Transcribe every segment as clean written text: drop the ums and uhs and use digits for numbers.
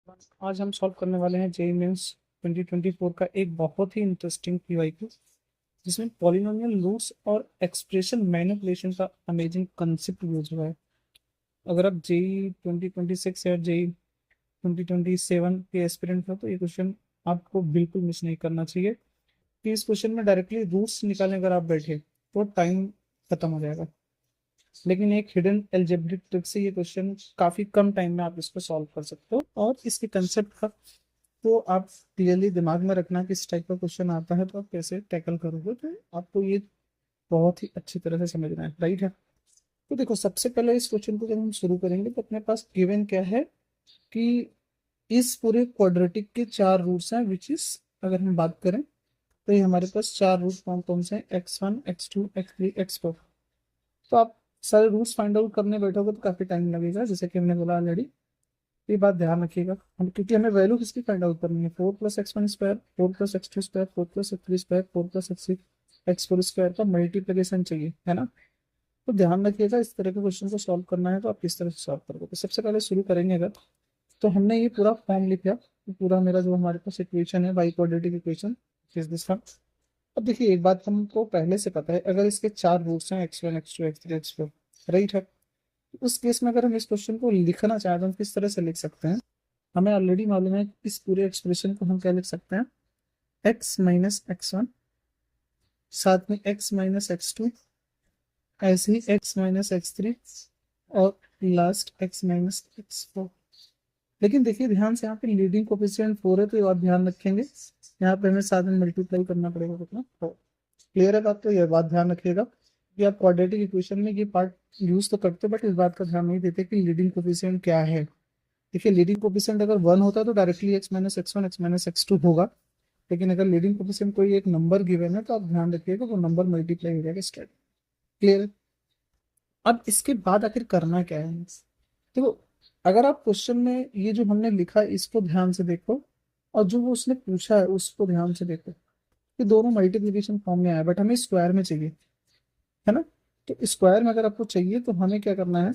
आज हम सॉल्व करने वाले हैं जेईई मेंस 2024 का एक बहुत ही इंटरेस्टिंग पीवाईक्यू जिसमें पॉलिनोमियल रूट्स और एक्सप्रेशन मैनिपुलेशन का अमेजिंग कंसेप्ट यूज हुआ है। अगर आप जेईई 2026 या जेईई 2027 के एस्पिरेंट हो तो ये क्वेश्चन आपको बिल्कुल मिस नहीं करना चाहिए कि इस क्वेश्चन में डायरेक्टली रूट्स निकालने अगर आप बैठे तो टाइम खत्म हो जाएगा। लेकिन एक हिडन एल्जेब्रिक ट्रिक से ये क्वेश्चन काफी कम टाइम में आप इसको सॉल्व कर सकते हो और इसके कंसेप्ट का तो आप क्लियरली दिमाग में रखना कि इस टाइप का क्वेश्चन आता है तो आप कैसे टैकल करोगे, तो आपको ये बहुत ही अच्छी तरह से समझना है, राइट है। तो देखो, सबसे पहले इस क्वेश्चन को जब हम शुरू करेंगे तो अपने पास गिवन क्या है कि इस पूरे क्वाड्रेटिक के चार रूट्स हैं, विच इज अगर हम बात करें तो ये हमारे पास चार रूट कौन कौन से हैं, x1 x2 x3 x4। तो आप सारे रूट्स फाइंड आउट करने बैठोगे तो काफी टाइम लगेगा, जैसे कि हमने बोला ऑलरेडी। ये बात ध्यान रखिएगा, हम क्योंकि हमें वैल्यू किसकी फाइंड आउट करनी है, 4+x1 square, 4+x2 square, 4+x3 square, 4+x4 का मल्टीप्लीकेशन चाहिए, है ना। तो ध्यान रखिएगा, इस तरह के क्वेश्चन को सॉल्व करना है तो आप किस तरह से सॉल्व करोगे। तो सबसे पहले शुरू करेंगे अगर, तो हमने ये पूरा फॉर्म लिखा, तो पूरा मेरा जो हमारे पास इक्वेशन है by quadratic equation is this one. अब देखिए, एक बात हमको पहले से पता है, अगर इसके चार रूट्स हैं x1 x2 x3 x4, right है, उस केस में अगर हम इस क्वेश्चन को लिखना चाहें तो हम किस तरह से लिख सकते हैं। हमें ऑलरेडी मालूम है कि इस पूरे एक्सप्रेशन को हम क्या लिख सकते हैं, x-x1 साथ में x-x2, ऐसे ही x-x3 और लास्ट x-x4। लेकिन देखिए ध्यान से, यहाँ पे लीडिंग कोफिशिएंट 4 है तो ये बात ध्यान रखेंगे, यहाँ पे हमें साथ में मल्टीप्लाई करना पड़ेगा कितना 4। क्लियर है बात, तो ये बात ध्यान रखिएगा कि आप क्वाड्रेटिक इक्वेशन में ये पार्ट यूज तो करते हो बट इस बात का ध्यान नहीं देते कि लीडिंग कोफिशिएंट क्या है। देखिए, लीडिंग कोफिशिएंट अगर 1 होता है तो डायरेक्टली x-x1 x-x2 होगा, लेकिन अगर लीडिंग कोफिशिएंट कोई एक नंबर गिवन है तो आप ध्यान रखिएगा वो नंबर मल्टीप्लाई हो जाएगा स्ट्रेट। क्लियर है। अब इसके बाद आखिर करना क्या है, देखो, अगर आप क्वेश्चन में ये जो हमने लिखा है इसको ध्यान से देखो और जो वो उसने पूछा है उसको ध्यान से देखो, कि दोनों मल्टीप्लिकेशन फॉर्म में आया बट हमें स्क्वायर में चाहिए, है ना। तो स्क्वायर में अगर आपको चाहिए तो हमें क्या करना है,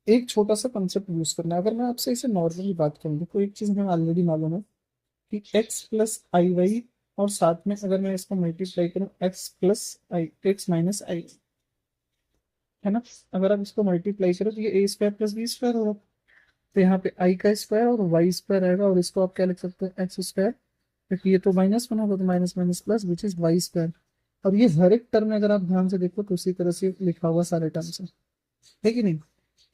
एक छोटा सा कंसेप्ट यूज करना है। अगर मैं आपसे इसे नॉर्मली बात करूँ तो एक चीज हमें ऑलरेडी मालूम है कि x+iy, और साथ में अगर मैं इसको मल्टीप्लाई करूँ x+i, x-i, है ना। अगर आप इसको मल्टीप्लाई करो तो ये a² + b² होगा, तो यहाँ पे i का स्क्वायर और y² आएगा, और इसको आप क्या लिख सकते हैं, x², क्योंकि ये तो -1 होगा तो minus minus plus which is y²। और ये हर एक टर्म में अगर आप ध्यान से देखो तो उसी तरह से लिखा हुआ सारे टर्म्स है कि नहीं।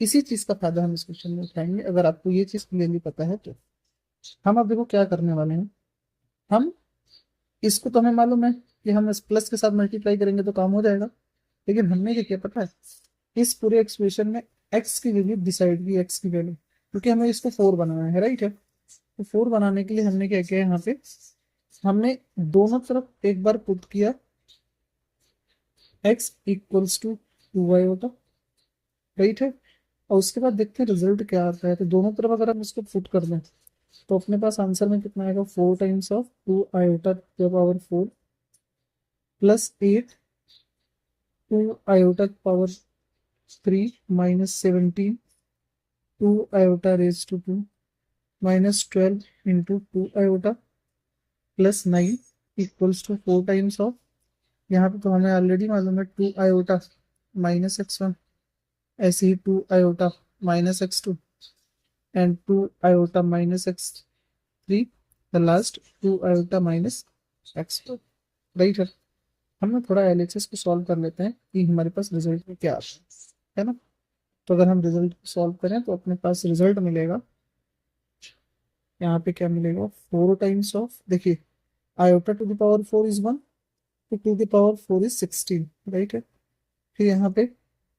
इसी चीज का फायदा हम इस क्वेश्चन में उठाएंगे, अगर आपको ये चीज क्लियरली पता है तो। हम अब देखो क्या करने वाले हैं, हम इसको तो हमें मालूम है कि हम इस प्लस के साथ मल्टीप्लाई करेंगे तो काम हो जाएगा, लेकिन हमने क्या किया पता है, इस पूरे एक्सप्रेशन में एक्स की वैल्यू डिसाइड की, एक्स की वैल्यू, क्योंकि हमें इसको 4 बनाना है, राइट है। तो 4 बनाने के लिए हमने क्या किया, यहाँ पे हमने दोनों तरफ एक बार पुट किया x=2y, राइट है। और उसके बाद देखते हैं रिजल्ट क्या आता है, तो दोनों तरफ अगर हम इसको पुट कर दें तो अपने पास आंसर में कितना आएगा, 4 × 2i⁴ +8 2i⁴ -17 2i⁴ -12 × 2i +9 = 4 यहाँ पे तो हमें ऑलरेडी मालूम है 2i⁻x1, ऐसे ही 2i⁻x2 and 2i⁻x3, the last 2i⁻x4, right है। हम ना थोड़ा एलएचएस को सॉल्व कर लेते हैं कि हमारे पास रिजल्ट में क्या आता है ना। तो अगर हम रिजल्ट सॉल्व करें तो अपने पास रिजल्ट मिलेगा, यहाँ पे क्या मिलेगा, 4 टाइम्स ऑफ, देखिए i⁻4 इज 1, तो 2 ^ 4 इज 16, राइट है। फिर यहाँ पे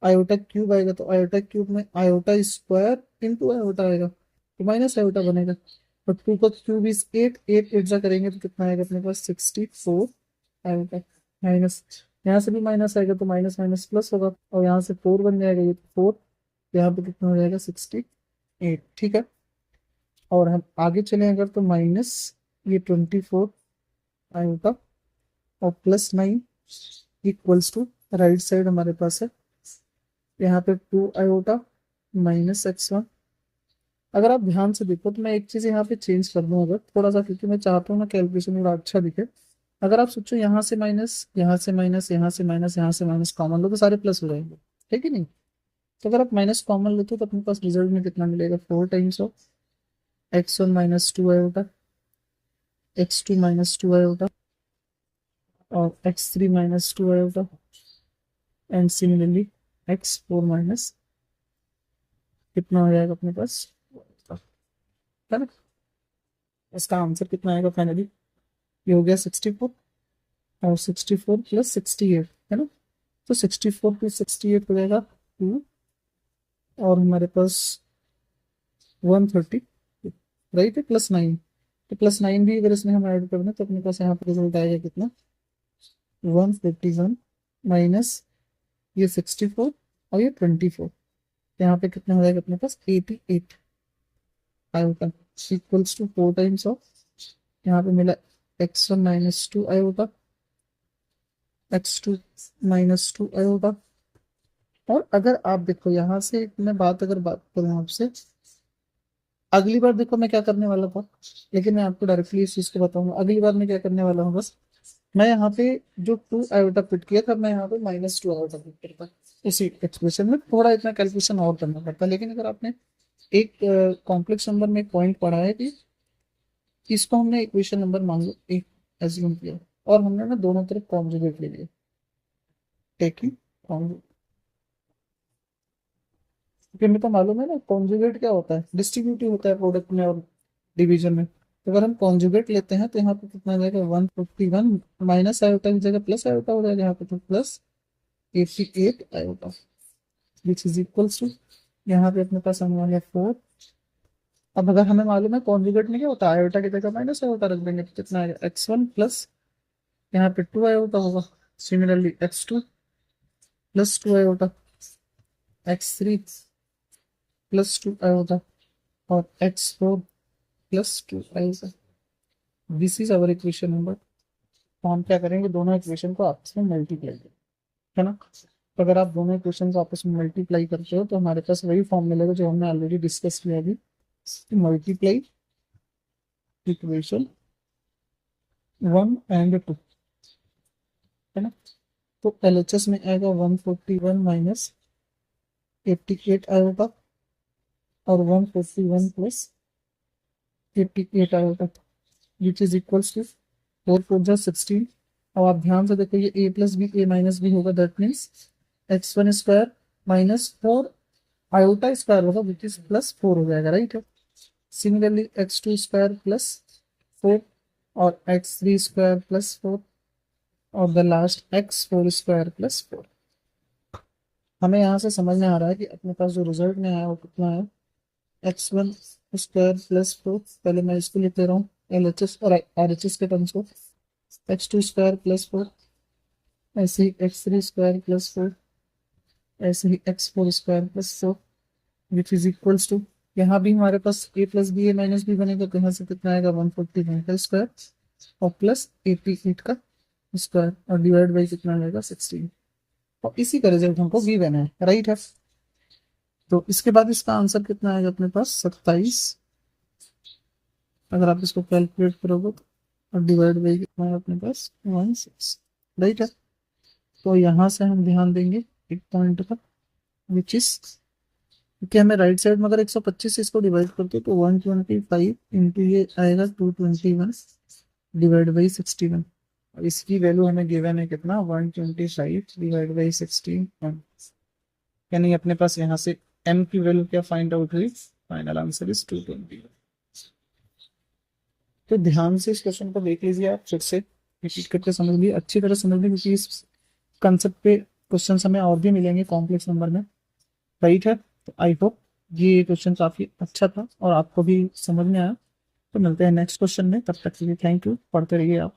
आयोटा क्यूब आएगा तो आयोटा क्यूब में आयोटा स्क्वायर इंटू आयोटा आएगा तो माइनस आयोटा बनेगा। और 2 का क्यूब इज 8, 8 8 जा करेंगे तो कितना आएगा अपने पास, 64 आयोटा, माइनस, यहाँ से भी माइनस आएगा तो माइनस माइनस प्लस होगा, और यहाँ से 4 बन जाएगा, ये तो 4, यहाँ पे कितना हो जाएगा 68, ठीक है। और हम आगे चले अगर तो माइनस ये 24 आयोटा और +9 = राइट साइड हमारे पास है यहाँ पे 2i⁻ -x1 अगर आप ध्यान से देखो तो मैं एक चीज यहाँ पे चेंज कर दूं अगर थोड़ा सा, क्योंकि मैं चाहता हूँ ना कैलकुलेशन थोड़ा अच्छा दिखे। अगर आप सोचो यहाँ से माइनस, यहाँ से माइनस, यहाँ से माइनस, यहाँ से माइनस कॉमन लो तो सारे प्लस हो जाएंगे, ठीक है नहीं? तो अगर आप माइनस कॉमन लेते हो तो अपने पास रिजल्ट में कितना मिलेगा, 4 times of x1 - 2 iota, x2 - 2 iota, और x3 - 2 iota, and similarly x4 कितना हो जाएगा अपने पास, है ना? इसका आंसर कितना आएगा फाइनली, ये हो गया 64, और 64 प्लस 68, है ना? तो 64 प्लस 68 हो जाएगा 2, और हमारे पास 130, राइट है, +9। तो +9 भी अगर इसमें हम ऐड कर दें तो अपने पास यहाँ पर रिजल्ट आएगा कितना, 151 माइनस ये 64 और ये 24, यहाँ पे कितना हो जाएगा अपने पास 88 iota, equals to 4 times of, यहाँ पे मिला x1 - 2 आयोटा, x2 - 2 आयोटा। और अगर आप देखो यहाँ से मैं अगर बात करूँ आपसे, अगली बार देखो मैं क्या करने वाला था, लेकिन मैं आपको डायरेक्टली इस चीज को बताऊंगा। अगली बार मैं क्या करने वाला हूँ, बस मैं यहाँ पे जो 2 आयोटा पिट किया था, मैं यहाँ पे -2 आयोटा पिट करता। इसी एक्सप्रेशन में थोड़ा इतना कैलकुलेशन और करना पड़ता, लेकिन अगर आपने एक कॉम्प्लेक्स नंबर में एक पॉइंट पढ़ा है कि इसको हमने इक्वेशन नंबर मान लो एक एज्यूम किया, और हमने ना दोनों तरफ कॉन्जुगेट ले लिया, टेकिंग कॉन्जुगेट, क्योंकि हमें तो मालूम है ना कॉन्जुगेट क्या होता है, डिस्ट्रीब्यूटिव होता है प्रोडक्ट में और डिवीजन में। तो अगर हम कॉन्जुगेट लेते हैं तो यहाँ पे कितना आ जाएगा, 151 माइनस आयोटा की जगह प्लस आयोटा हो जाएगा, यहाँ पे तो +88 iota, which is equals to, यहाँ पे अपने पास आने वाला है 4। अब अगर हमें मालूम है कॉन्जुगेट में क्या होता है, आयोटा की जगह माइनस आयोटा रख देंगे तो कितना आएगा, x1 प्लस यहाँ पे 2 आयोटा होगा, similarly x2 + 2 iota, x3 + 2 iota, और x4 + 2 iota. This is our equation number. तो हम क्या करेंगे, दोनों इक्वेशन को आपस में मल्टीप्लाई करें, है ना? तो अगर आप दोनों इक्वेशन को आपस में मल्टीप्लाई करते हो तो हमारे पास वही फॉर्म मिलेगा जो हमने ऑलरेडी डिस्कस किया अभी, मल्टीप्लाई इक्वेशन 1 और 2, है ना? तो LHS में आएगा 141 माइनस 88 आयोटा, और 141 plus 88 iota, which is equals to 4 × 4 = 16। अब आप ध्यान से देखो, ये a+b a-b होगा, that means x1 square -4 iota square होगा, विच इज +4 हो जाएगा, राइट है? सिमिलरली x2 स्क्वायर +4, और x3 स्क्वायर +4, और द लास्ट x4 स्क्वायर +4। हमें यहाँ से समझ में आ रहा है कि अपने पास जो रिजल्ट में आया वो कितना है, x1 स्क्वायर +4, पहले मैं इसको लिख दे रहा हूँ LHS और RHS के टर्म्स को, x2 स्क्वायर +4, ऐसे ही x3 स्क्वायर +4, ऐसे ही x4 square +4, which is equals to, यहाँ भी हमारे पास a+b a-b बनेगा, तो यहाँ से कितना आएगा 141 का स्क्वायर, और +88 का स्क्वायर, और डिवाइड बाई कितना आएगा 16, और इसी का रिजल्ट हमको गिवन है, राइट है? तो इसके बाद इसका आंसर कितना आएगा अपने पास, 27। अगर आप इसको कैलकुलेट करोगे तो, और डिवाइड बाई कितना है अपने पास 16, राइट है? तो यहाँ से हम ध्यान देंगे एक पॉइंट पर, विच इज, क्योंकि हमें राइट साइड में अगर 125 से इसको डिवाइड करते तो 125 इंटू ये आएगा 221 डिवाइड बाई 61, और इसकी वैल्यू हमें गिवन है कितना, 125 डिवाइड बाई 16, यानी अपने पास यहाँ से m की वैल्यू क्या फाइंड आउट हुई, फाइनल आंसर इज 220। तो ध्यान से इस क्वेश्चन को देख लीजिए, आप फिर से रिपीट करके समझ लीजिए, अच्छी तरह समझ लीजिए, क्योंकि इस कंसेप्ट पे क्वेश्चन हमें और भी मिलेंगे कॉम्प्लेक्स नंबर में, राइट है? तो आई होप ये क्वेश्चन काफी अच्छा था और आपको भी समझ में आया। तो मिलते हैं नेक्स्ट क्वेश्चन में, तब तक के लिए थैंक यू, पढ़ते रहिए आप।